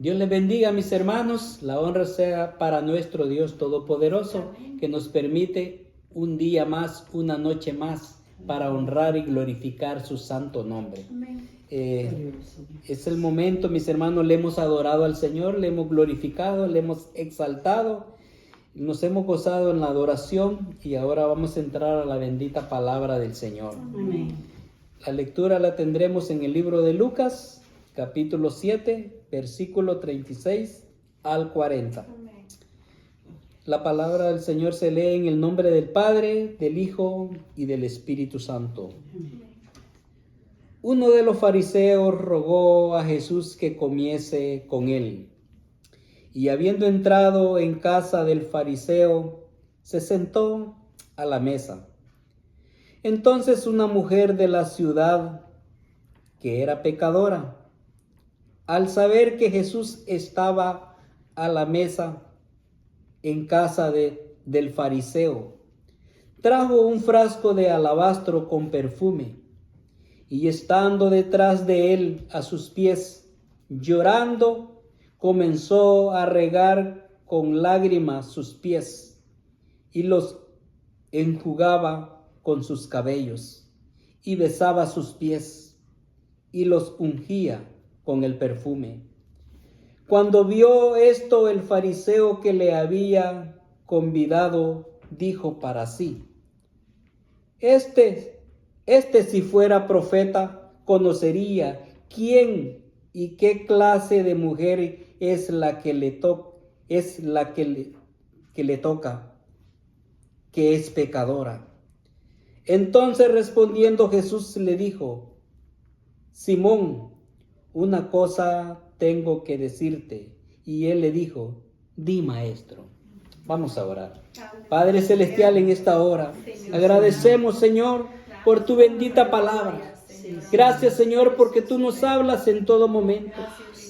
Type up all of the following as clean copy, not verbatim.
Dios les bendiga, mis hermanos. La honra sea para nuestro Dios Todopoderoso, que nos permite un día más, una noche más, para honrar y glorificar su santo nombre. Es el momento, mis hermanos, le hemos adorado al Señor, le hemos glorificado, le hemos exaltado, nos hemos gozado en la adoración y ahora vamos a entrar a la bendita palabra del Señor. Amén. La lectura la tendremos en el libro de Lucas, capítulo 7, versículo 36 al 40. Amén. La palabra del Señor se lee en el nombre del Padre, del Hijo y del Espíritu Santo. Uno de los fariseos rogó a Jesús que comiese con él. Y habiendo entrado en casa del fariseo, se sentó a la mesa. Entonces una mujer de la ciudad, que era pecadora, al saber que Jesús estaba a la mesa en casa del fariseo, trajo un frasco de alabastro con perfume, y estando detrás de él a sus pies, llorando, comenzó a regar con lágrimas sus pies, y los enjugaba con sus cabellos, y besaba sus pies, y los ungía con el perfume. Cuando vio esto, el fariseo que le había convidado dijo para sí: Este si fuera profeta, conocería quién y qué clase de mujer es la que le toca, que es pecadora. Entonces respondiendo Jesús le dijo: Simón, una cosa tengo que decirte. Y él le dijo: Di, maestro. Vamos a orar. Padre celestial, en esta hora agradecemos, Señor, por tu bendita palabra. Gracias, Señor, porque tú nos hablas en todo momento.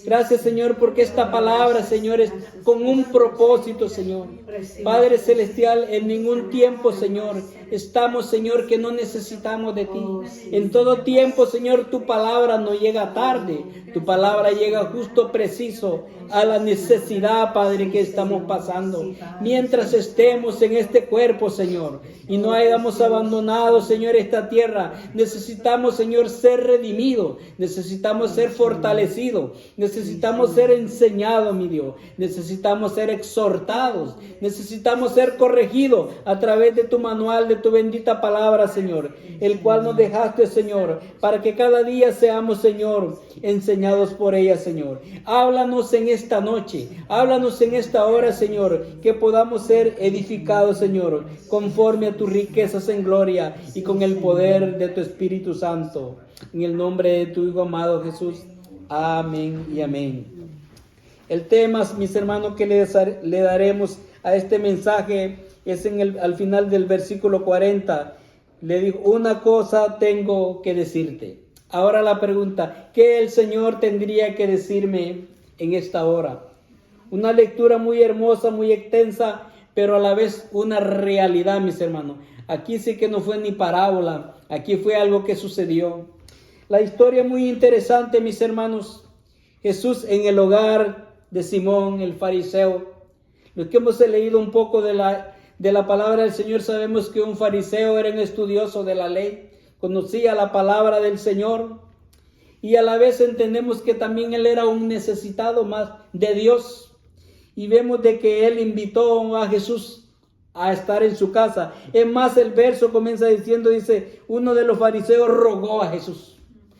Gracias, Señor, porque esta palabra, Señor, es con un propósito, Señor. Padre celestial, en ningún tiempo, Señor, estamos, Señor, que no necesitamos de ti. En todo tiempo, Señor, tu palabra no llega tarde. Tu palabra llega justo preciso a la necesidad, Padre, que estamos pasando. Mientras estemos en este cuerpo, Señor, y no hayamos abandonado, Señor, esta tierra, necesitamos, Señor, ser redimidos. Necesitamos ser fortalecidos. Necesitamos ser enseñados, mi Dios. Necesitamos ser exhortados. Necesitamos ser corregidos a través de tu manual, de tu bendita palabra, Señor, el cual nos dejaste, Señor, para que cada día seamos, Señor, enseñados por ella, Señor. Háblanos en esta noche, háblanos en esta hora, Señor, que podamos ser edificados, Señor, conforme a tus riquezas en gloria y con el poder de tu Espíritu Santo. En el nombre de tu Hijo amado Jesús. Amén y amén. El tema, mis hermanos, que le daremos a este mensaje es al final del versículo 40. Le dijo: una cosa tengo que decirte. Ahora la pregunta: ¿qué el Señor tendría que decirme en esta hora? Una lectura muy hermosa, muy extensa, pero a la vez una realidad, mis hermanos. Aquí sí que no fue ni parábola, aquí fue algo que sucedió. La historia muy interesante, mis hermanos. Jesús en el hogar de Simón, el fariseo. Los que hemos leído un poco de la palabra del Señor, sabemos que un fariseo era un estudioso de la ley, conocía la palabra del Señor, y a la vez entendemos que también él era un necesitado más de Dios. Y vemos de que él invitó a Jesús a estar en su casa. Es más, el verso comienza diciendo, dice, uno de los fariseos rogó a Jesús.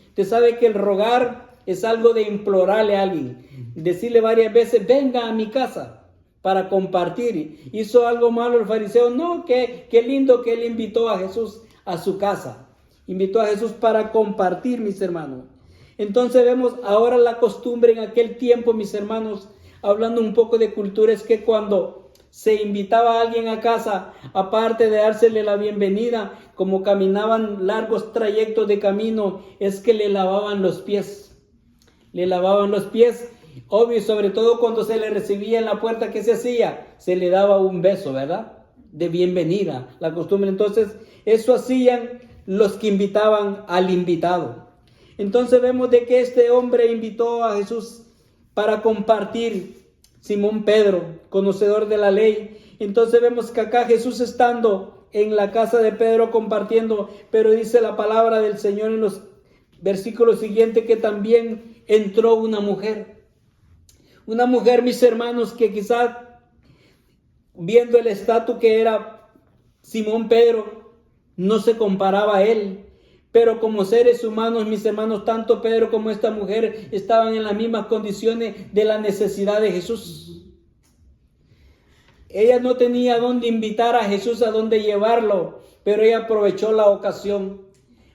Usted sabe que el rogar es algo de implorarle a alguien, decirle varias veces: venga a mi casa para compartir. ¿Hizo algo malo el fariseo? No, qué lindo que él invitó a Jesús a su casa. Invitó a Jesús para compartir, mis hermanos. Entonces vemos ahora la costumbre en aquel tiempo, mis hermanos, hablando un poco de cultura, es que cuando se invitaba a alguien a casa, aparte de dársele la bienvenida, como caminaban largos trayectos de camino, es que le lavaban los pies. Le lavaban los pies, obvio, sobre todo cuando se le recibía en la puerta. ¿Qué se hacía? Se le daba un beso, ¿verdad? De bienvenida, la costumbre. Entonces, eso hacían los que invitaban al invitado. Entonces vemos de que este hombre invitó a Jesús para compartir. Simón Pedro, conocedor de la ley. Entonces vemos que acá Jesús estando en la casa de Pedro compartiendo, pero dice la palabra del Señor en los versículos siguientes que también entró una mujer. Una mujer, mis hermanos, que quizás viendo el estatus que era Simón Pedro, no se comparaba a él. Pero como seres humanos, mis hermanos, tanto Pedro como esta mujer estaban en las mismas condiciones de la necesidad de Jesús. Ella no tenía dónde invitar a Jesús, a dónde llevarlo, pero ella aprovechó la ocasión.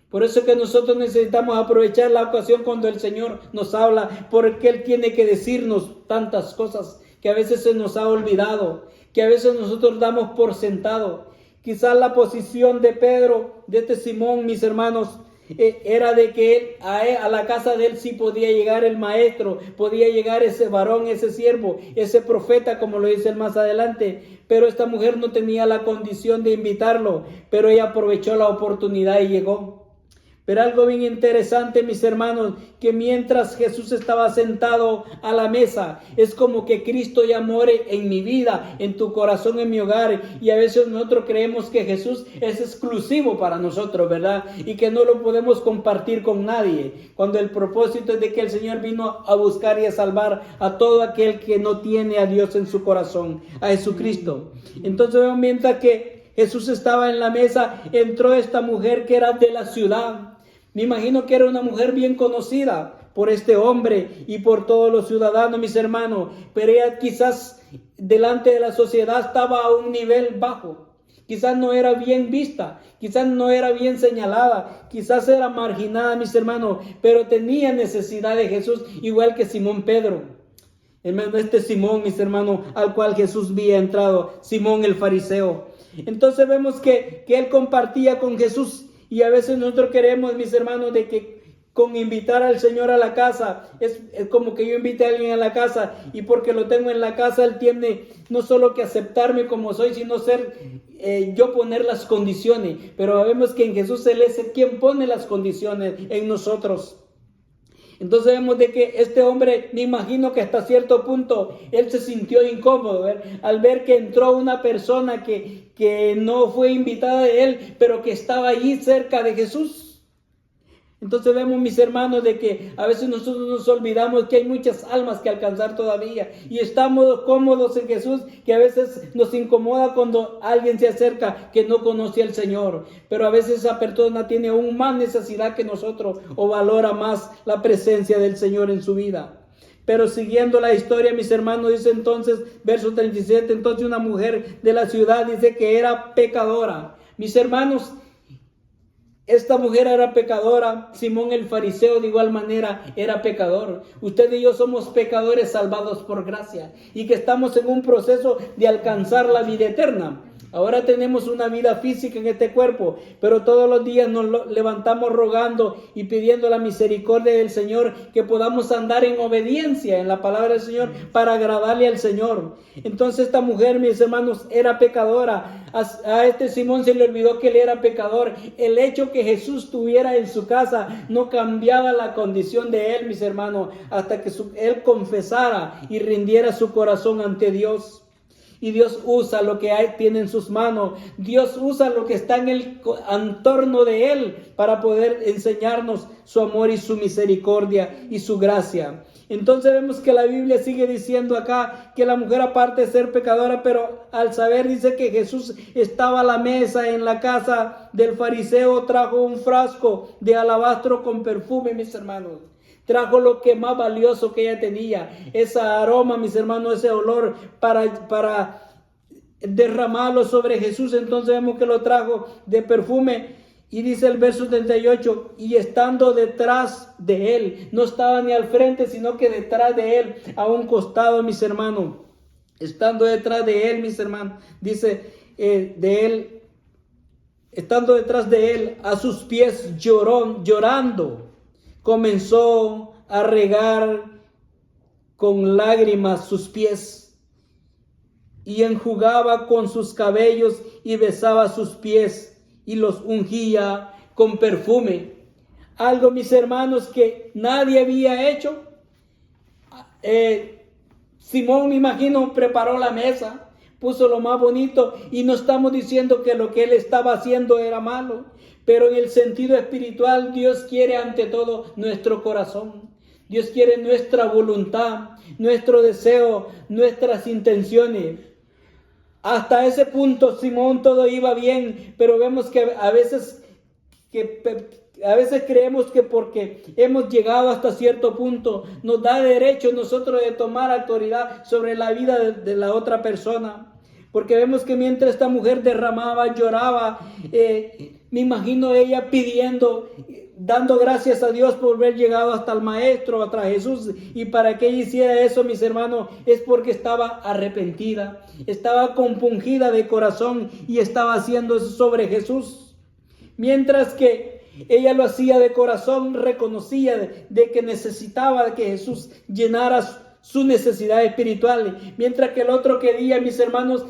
Por eso es que nosotros necesitamos aprovechar la ocasión cuando el Señor nos habla, porque Él tiene que decirnos tantas cosas que a veces se nos ha olvidado, que a veces nosotros damos por sentado. Quizás la posición de Pedro, de este Simón, mis hermanos, era de que a la casa de él sí podía llegar el maestro, podía llegar ese varón, ese siervo, ese profeta, como lo dice él más adelante. Pero esta mujer no tenía la condición de invitarlo, pero ella aprovechó la oportunidad y llegó. Pero algo bien interesante, mis hermanos, que mientras Jesús estaba sentado a la mesa, es como que Cristo ya more en mi vida, en tu corazón, en mi hogar. Y a veces nosotros creemos que Jesús es exclusivo para nosotros, ¿verdad? Y que no lo podemos compartir con nadie, cuando el propósito es de que el Señor vino a buscar y a salvar a todo aquel que no tiene a Dios en su corazón, a Jesucristo. Entonces, mientras que Jesús estaba en la mesa, entró esta mujer que era de la ciudad. Me imagino que era una mujer bien conocida por este hombre y por todos los ciudadanos, mis hermanos. Pero ella quizás delante de la sociedad estaba a un nivel bajo. Quizás no era bien vista, quizás no era bien señalada, quizás era marginada, mis hermanos. Pero tenía necesidad de Jesús, igual que Simón Pedro. Este Simón, mis hermanos, al cual Jesús había entrado, Simón el fariseo. Entonces vemos que él compartía con Jesús. Y a veces nosotros queremos, mis hermanos, de que con invitar al Señor a la casa, es como que yo invite a alguien a la casa y porque lo tengo en la casa, Él tiene no solo que aceptarme como soy, sino yo poner las condiciones. Pero vemos que en Jesús Él es quien pone las condiciones en nosotros. Entonces vemos de que este hombre, me imagino que hasta cierto punto él se sintió incómodo al ver que entró una persona que no fue invitada de él, pero que estaba allí cerca de Jesús. Entonces vemos, mis hermanos, de que a veces nosotros nos olvidamos que hay muchas almas que alcanzar todavía y estamos cómodos en Jesús, que a veces nos incomoda cuando alguien se acerca que no conoce al Señor, pero a veces esa persona tiene aún más necesidad que nosotros o valora más la presencia del Señor en su vida. Pero siguiendo la historia, mis hermanos, dice entonces, verso 37, entonces una mujer de la ciudad dice que era pecadora. Mis hermanos, esta mujer era pecadora. Simón el fariseo de igual manera era pecador. Usted y yo somos pecadores salvados por gracia y que estamos en un proceso de alcanzar la vida eterna. Ahora tenemos una vida física en este cuerpo, pero todos los días nos levantamos rogando y pidiendo la misericordia del Señor, que podamos andar en obediencia en la palabra del Señor para agradarle al Señor. Entonces esta mujer, mis hermanos, era pecadora. A este Simón se le olvidó que él era pecador. El hecho que Jesús estuviera en su casa no cambiaba la condición de él, mis hermanos, hasta que él confesara y rindiera su corazón ante Dios. Y Dios usa lo que tiene en sus manos. Dios usa lo que está en el entorno de Él para poder enseñarnos su amor y su misericordia y su gracia. Entonces vemos que la Biblia sigue diciendo acá que la mujer, aparte de ser pecadora, pero al saber, dice que Jesús estaba a la mesa en la casa del fariseo, trajo un frasco de alabastro con perfume, mis hermanos. Trajo lo que más valioso que ella tenía, ese aroma, mis hermanos, ese olor para derramarlo sobre Jesús. Entonces vemos que lo trajo de perfume. Y dice el verso 38, y estando detrás de él, no estaba ni al frente, sino que detrás de él, a un costado, mis hermanos. Estando detrás de él, mis hermanos, dice estando detrás de él, a sus pies llorando. Comenzó a regar con lágrimas sus pies y enjugaba con sus cabellos y besaba sus pies y los ungía con perfume. Algo, mis hermanos, que nadie había hecho. Simón, me imagino, preparó la mesa, puso lo más bonito, y no estamos diciendo que lo que él estaba haciendo era malo, pero en el sentido espiritual Dios quiere ante todo nuestro corazón. Dios quiere nuestra voluntad, nuestro deseo, nuestras intenciones. Hasta ese punto, Simón, todo iba bien, pero vemos que a veces creemos que porque hemos llegado hasta cierto punto nos da derecho nosotros de tomar autoridad sobre la vida de la otra persona. Porque vemos que mientras esta mujer derramaba, lloraba, me imagino ella pidiendo, dando gracias a Dios por haber llegado hasta el Maestro, hasta Jesús. Y para que ella hiciera eso, mis hermanos, es porque estaba arrepentida, estaba compungida de corazón y estaba haciendo eso sobre Jesús. Mientras que ella lo hacía de corazón, reconocía de que necesitaba de que Jesús llenara su necesidad espiritual. Mientras que el otro quería, mis hermanos,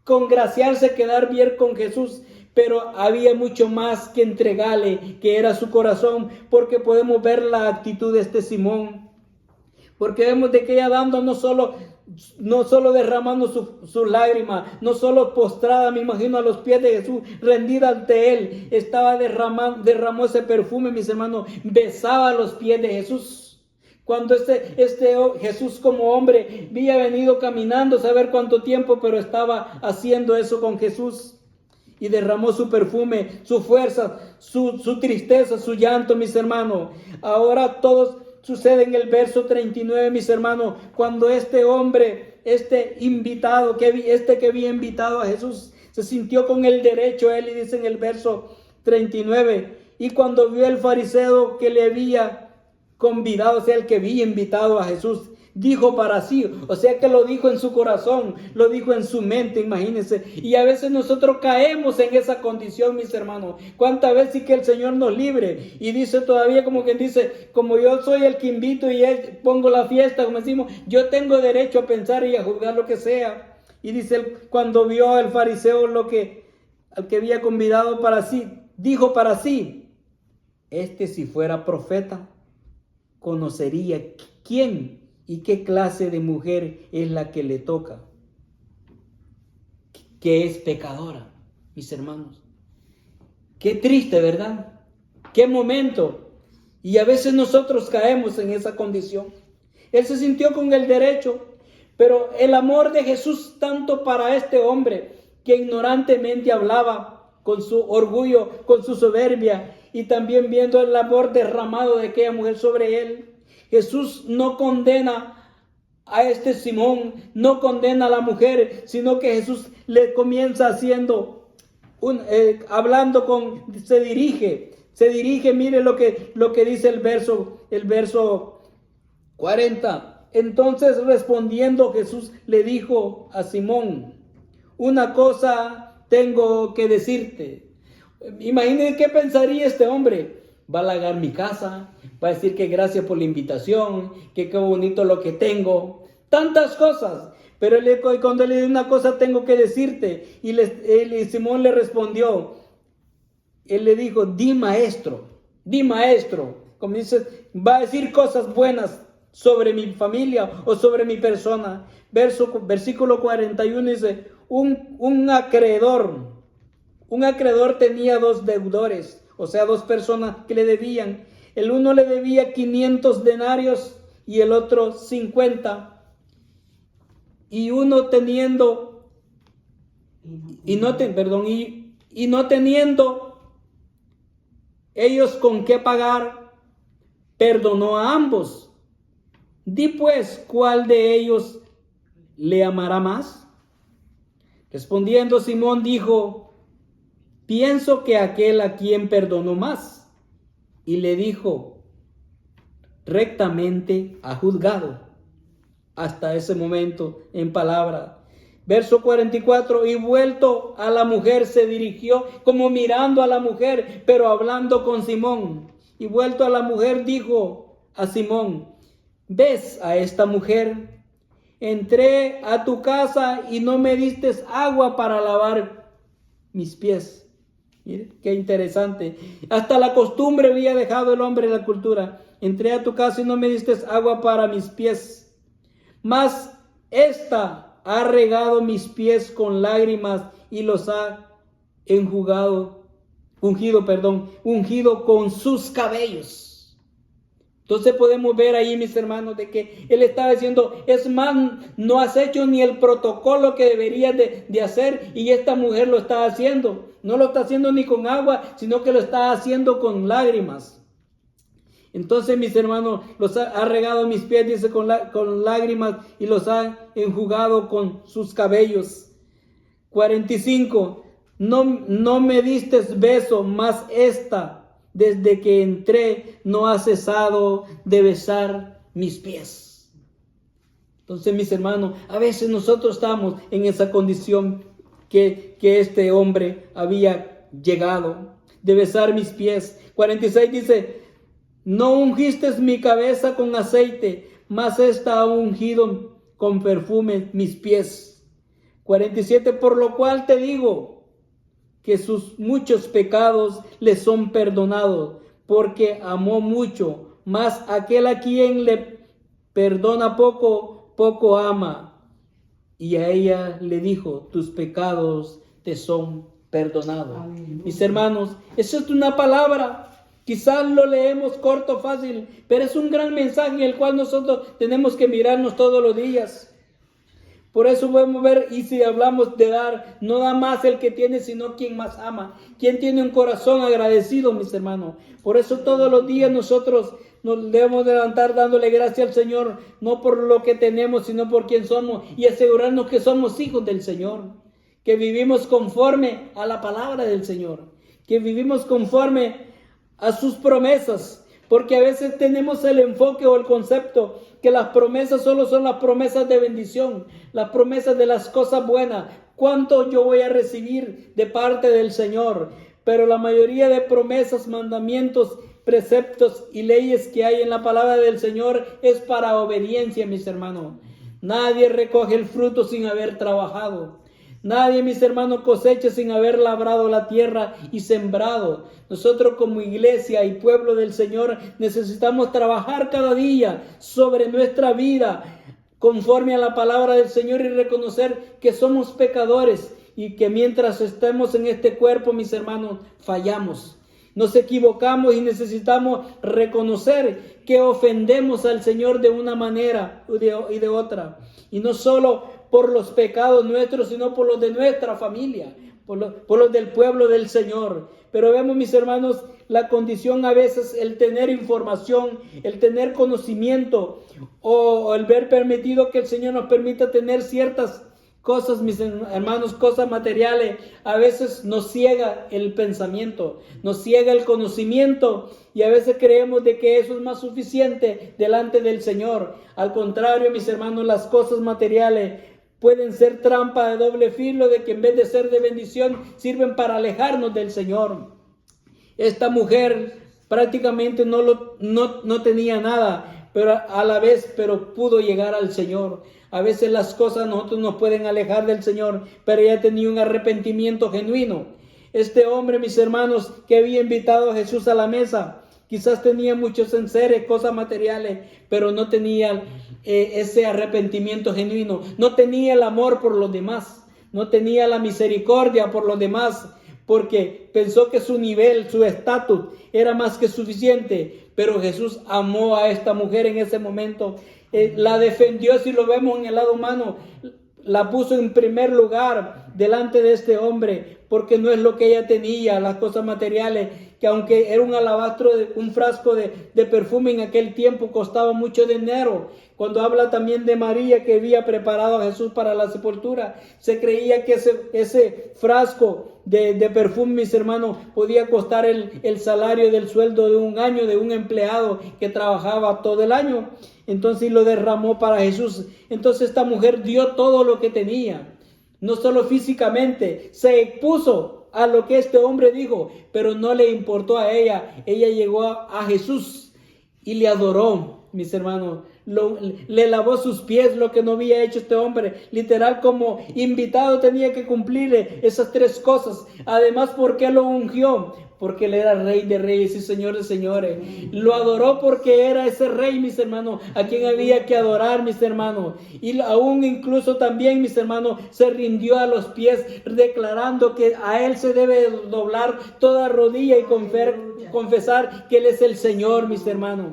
congraciarse, quedar bien con Jesús. Pero había mucho más que entregarle, que era su corazón, porque podemos ver la actitud de este Simón. Porque vemos de que ella dando no solo derramando sus lágrimas, no solo postrada, me imagino, a los pies de Jesús, rendida ante él, derramó ese perfume, mis hermanos, besaba los pies de Jesús. Cuando Jesús como hombre había venido caminando, saber cuánto tiempo, pero estaba haciendo eso con Jesús. Y derramó su perfume, su fuerza, su tristeza, su llanto, mis hermanos. Ahora todos sucede en el verso 39, mis hermanos, cuando este hombre, este invitado, que había invitado a Jesús, se sintió con el derecho, él, y dice en el verso 39, y cuando vio el fariseo que le había convidado, o sea, el que había invitado a Jesús, dijo para sí, o sea que lo dijo en su corazón, lo dijo en su mente, imagínense. Y a veces nosotros caemos en esa condición, mis hermanos. ¿Cuántas veces sí que el Señor nos libre? Y dice todavía, como quien dice, como yo soy el que invito y pongo la fiesta, como decimos, yo tengo derecho a pensar y a juzgar lo que sea. Y dice, cuando vio al fariseo al que había convidado para sí, dijo para sí, si fuera profeta, conocería quién y qué clase de mujer es la que le toca, que es pecadora, mis hermanos. Qué triste, ¿verdad? Qué momento. Y a veces nosotros caemos en esa condición. Él se sintió con el derecho, pero el amor de Jesús tanto para este hombre que ignorantemente hablaba con su orgullo, con su soberbia, y también viendo el amor derramado de aquella mujer sobre él. Jesús no condena a este Simón, no condena a la mujer, sino que Jesús le comienza haciendo, se dirige, mire lo que dice el verso 40. Entonces respondiendo Jesús le dijo a Simón, una cosa tengo que decirte. Imagínense qué pensaría este hombre. Va a halagar mi casa, va a decir que gracias por la invitación, que qué bonito lo que tengo, tantas cosas. Pero cuando le dijo una cosa tengo que decirte, y Simón le respondió, él le dijo, di maestro, como dice, va a decir cosas buenas sobre mi familia o sobre mi persona. Versículo 41 dice, un acreedor tenía dos deudores, o sea, dos personas que le debían. El uno le debía 500 denarios y el otro 50. Y no teniendo ellos con qué pagar, perdonó a ambos. Di pues, ¿cuál de ellos le amará más? Respondiendo Simón dijo, pienso que aquel a quien perdonó más. Y le dijo, rectamente ha juzgado. Hasta ese momento en palabra. Verso 44, y vuelto a la mujer se dirigió, como mirando a la mujer, pero hablando con Simón. Y vuelto a la mujer dijo a Simón, ¿ves a esta mujer? Entré a tu casa y no me diste agua para lavar mis pies. Mire, qué interesante. Hasta la costumbre había dejado el hombre la cultura. Entré a tu casa y no me diste agua para mis pies. mas esta ha regado mis pies con lágrimas y los ha ungido con sus cabellos. Entonces podemos ver ahí, mis hermanos, de que él estaba diciendo, es más, no has hecho ni el protocolo que deberías de hacer, y esta mujer lo está haciendo. No lo está haciendo ni con agua, sino que lo está haciendo con lágrimas. Entonces, mis hermanos, los ha regado mis pies, dice, con lágrimas, y los ha enjugado con sus cabellos. 45. No me diste beso, mas esta, desde que entré, no ha cesado de besar mis pies. Entonces, mis hermanos, a veces nosotros estamos en esa condición que este hombre había llegado, de besar mis pies. 46 dice, no ungiste mi cabeza con aceite, mas esta ha ungido con perfume mis pies. 47, por lo cual te digo que sus muchos pecados le son perdonados, porque amó mucho, mas aquel a quien le perdona poco, poco ama. Y a ella le dijo, tus pecados te son perdonados. Aleluya. Mis hermanos, esa es una palabra, quizás lo leemos corto, fácil, pero es un gran mensaje en el cual nosotros tenemos que mirarnos todos los días. Por eso podemos ver, y si hablamos de dar, no da más el que tiene, sino quien más ama. Quien tiene un corazón agradecido, mis hermanos. Por eso todos los días nosotros nos debemos levantar dándole gracias al Señor, no por lo que tenemos, sino por quien somos, y asegurarnos que somos hijos del Señor, que vivimos conforme a la palabra del Señor, que vivimos conforme a sus promesas. Porque a veces tenemos el enfoque o el concepto que las promesas solo son las promesas de bendición, las promesas de las cosas buenas. ¿Cuánto yo voy a recibir de parte del Señor? Pero la mayoría de promesas, mandamientos, preceptos y leyes que hay en la palabra del Señor es para obediencia, mis hermanos. Nadie recoge el fruto sin haber trabajado. Nadie, mis hermanos, cosecha sin haber labrado la tierra y sembrado. Nosotros como iglesia y pueblo del Señor necesitamos trabajar cada día sobre nuestra vida conforme a la palabra del Señor y reconocer que somos pecadores y que mientras estemos en este cuerpo, mis hermanos, fallamos. Nos equivocamos y necesitamos reconocer que ofendemos al Señor de una manera y de otra. Y no solo por los pecados nuestros, sino por los de nuestra familia, por los del pueblo del Señor. Pero vemos, mis hermanos, la condición a veces, el tener información, el tener conocimiento, o el ver permitido que el Señor nos permita tener ciertas cosas, mis hermanos, cosas materiales, a veces nos ciega el pensamiento, nos ciega el conocimiento, y a veces creemos de que eso es más suficiente delante del Señor. Al contrario, mis hermanos, las cosas materiales pueden ser trampa de doble filo, de que en vez de ser de bendición, sirven para alejarnos del Señor. Esta mujer prácticamente no tenía nada, pero a la vez pudo llegar al Señor. A veces las cosas nosotros nos pueden alejar del Señor, pero ella tenía un arrepentimiento genuino. Este hombre, mis hermanos, que había invitado a Jesús a la mesa, quizás tenía muchos enseres, cosas materiales, pero no tenía ese arrepentimiento genuino. No tenía el amor por los demás, no tenía la misericordia por los demás, porque pensó que su nivel, su estatus era más que suficiente. Pero Jesús amó a esta mujer en ese momento, la defendió, si lo vemos en el lado humano, la puso en primer lugar delante de este hombre, porque no es lo que ella tenía, las cosas materiales, que aunque era un alabastro, un frasco de perfume en aquel tiempo costaba mucho dinero. Cuando habla también de María, que había preparado a Jesús para la sepultura, se creía que ese frasco de perfume, mis hermanos, podía costar el salario del sueldo de un año, de un empleado que trabajaba todo el año. Entonces lo derramó para Jesús. Entonces esta mujer dio todo lo que tenía, no solo físicamente, se expuso a lo que este hombre dijo, pero no le importó a ella. Ella llegó a Jesús y le adoró, mis hermanos, le lavó sus pies, lo que no había hecho este hombre. Literal, como invitado tenía que cumplir esas tres cosas. Además, ¿por qué lo ungió? Porque él era rey de reyes y señor de señores. Lo adoró porque era ese rey, mis hermanos, a quien había que adorar, mis hermanos. Y aún incluso también, mis hermanos, se rindió a los pies, declarando que a él se debe doblar toda rodilla y confesar que él es el Señor, mis hermanos.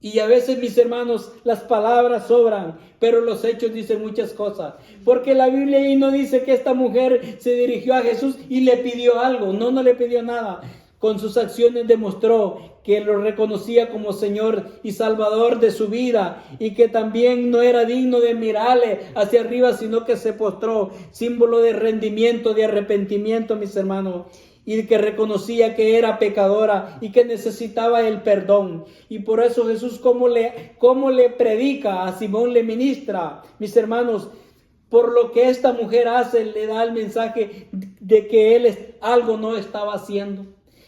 Y a veces, mis hermanos, las palabras sobran, pero los hechos dicen muchas cosas. Porque la Biblia ahí no dice que esta mujer se dirigió a Jesús y le pidió algo. No le pidió nada. Con sus acciones demostró que lo reconocía como Señor y Salvador de su vida, y que también no era digno de mirarle hacia arriba, sino que se postró, símbolo de rendimiento, de arrepentimiento, mis hermanos. Y que reconocía que era pecadora y que necesitaba el perdón. Y por eso Jesús, ¿cómo le predica a Simón, le ministra, mis hermanos? Por lo que esta mujer hace, le da el mensaje de que él algo no estaba haciendo.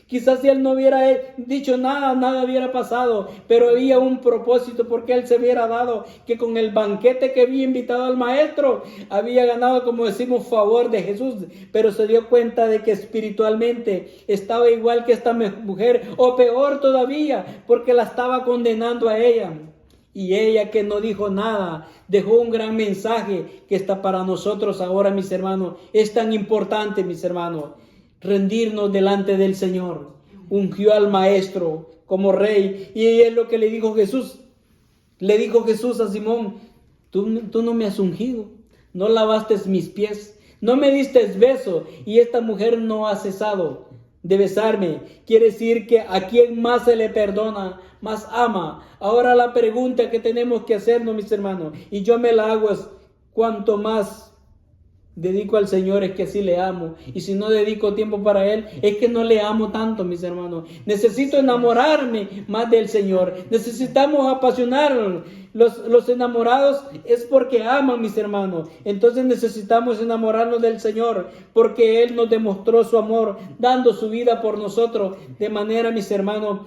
Quizás si él no hubiera dicho nada hubiera pasado, pero había un propósito, porque él se hubiera dado que con el banquete que había invitado al maestro, había ganado, como decimos, favor de Jesús, pero se dio cuenta de que espiritualmente estaba igual que esta mujer, o peor todavía, porque la estaba condenando a ella. Y ella, que no dijo nada, dejó un gran mensaje que está para nosotros ahora, mis hermanos. Es tan importante, mis hermanos, rendirnos delante del Señor. Ungió al maestro como rey, y es lo que le dijo Jesús. Le dijo Jesús a Simón: tú no me has ungido, no lavaste mis pies, no me diste beso, y esta mujer no ha cesado de besarme. Quiere decir que a quien más se le perdona, más ama. Ahora la pregunta que tenemos que hacernos, mis hermanos, y yo me la hago, es: ¿cuánto más dedico al Señor? Es que así le amo. Y si no dedico tiempo para Él, es que no le amo tanto, mis hermanos. Necesito enamorarme más del Señor. Necesitamos apasionarnos. Los enamorados es porque aman, mis hermanos. Entonces necesitamos enamorarnos del Señor, porque Él nos demostró su amor, dando su vida por nosotros. De manera, mis hermanos,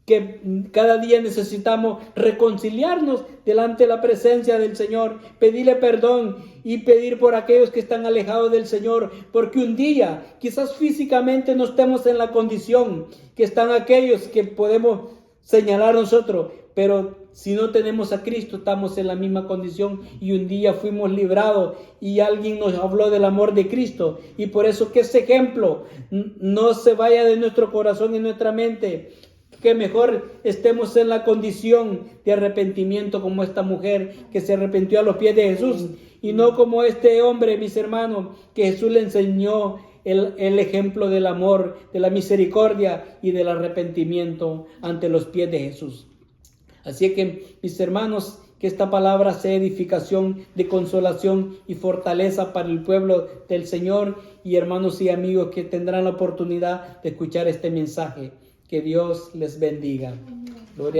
que cada día necesitamos reconciliarnos delante de la presencia del Señor, pedirle perdón y pedir por aquellos que están alejados del Señor, porque un día quizás físicamente no estemos en la condición que están aquellos que podemos señalar nosotros, pero si no tenemos a Cristo, estamos en la misma condición, y un día fuimos librados y alguien nos habló del amor de Cristo, y por eso que ese ejemplo no se vaya de nuestro corazón y nuestra mente, que mejor estemos en la condición de arrepentimiento como esta mujer que se arrepintió a los pies de Jesús, y no como este hombre, mis hermanos, que Jesús le enseñó el ejemplo del amor, de la misericordia y del arrepentimiento ante los pies de Jesús. Así que, mis hermanos, que esta palabra sea edificación, de consolación y fortaleza para el pueblo del Señor, y hermanos y amigos que tendrán la oportunidad de escuchar este mensaje. Que Dios les bendiga. Gloria a